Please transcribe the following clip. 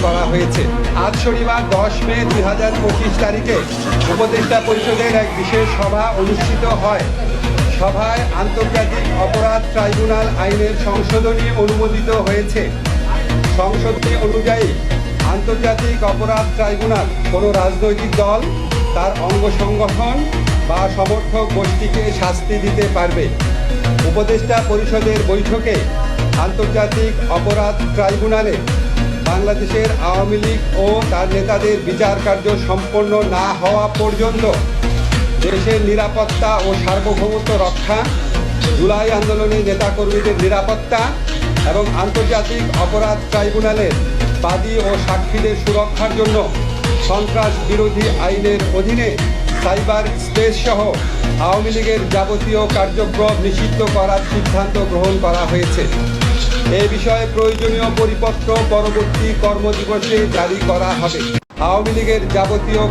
করা হয়েছে। আজ শনিবার 10 মে 2025 তারিখে উপদেষ্টা পরিষদের এক বিশেষ সভা অনুষ্ঠিত হয়। সভায় আন্তর্জাতিক অপরাধ ট্রাইব্যুনাল আইনের সংশোধনী অনুমোদিত হয়েছে। সংশোধনী অনুযায়ী আন্তর্জাতিক অপরাধ ট্রাইব্যুনাল কোনো রাজনৈতিক দল, তার অঙ্গ সংগঠন বা সমর্থক গোষ্ঠীকে শাস্তি দিতে পারবে। উপদেষ্টা পরিষদের বৈঠকে আন্তর্জাতিক অপরাধ ট্রাইব্যুনালে বাংলাদেশের আওয়ামী লীগ ও তার নেতাদের বিচার কার্য সম্পন্ন না হওয়া পর্যন্ত দেশের নিরাপত্তা ও সার্বভৌমত্ব রক্ষা, জুলাই আন্দোলনে নেতাকর্মীদের নিরাপত্তা এবং আন্তর্জাতিক অপরাধ ট্রাইব্যুনালের বাদী ও সাক্ষীদের সুরক্ষার জন্য সন্ত্রাস বিরোধী আইনের অধীনে সাইবার স্পেস সহ আওয়ামী লীগের যাবতীয় কার্যক্রম নিষিদ্ধ করার সিদ্ধান্ত গ্রহণ করা হয়েছে। এ বিষয়ে প্রয়োজনীয় পরিপত্র পরবর্তী কর্মদিবসে জারি করা হবে। আওয়ামী লীগের যাবতীয়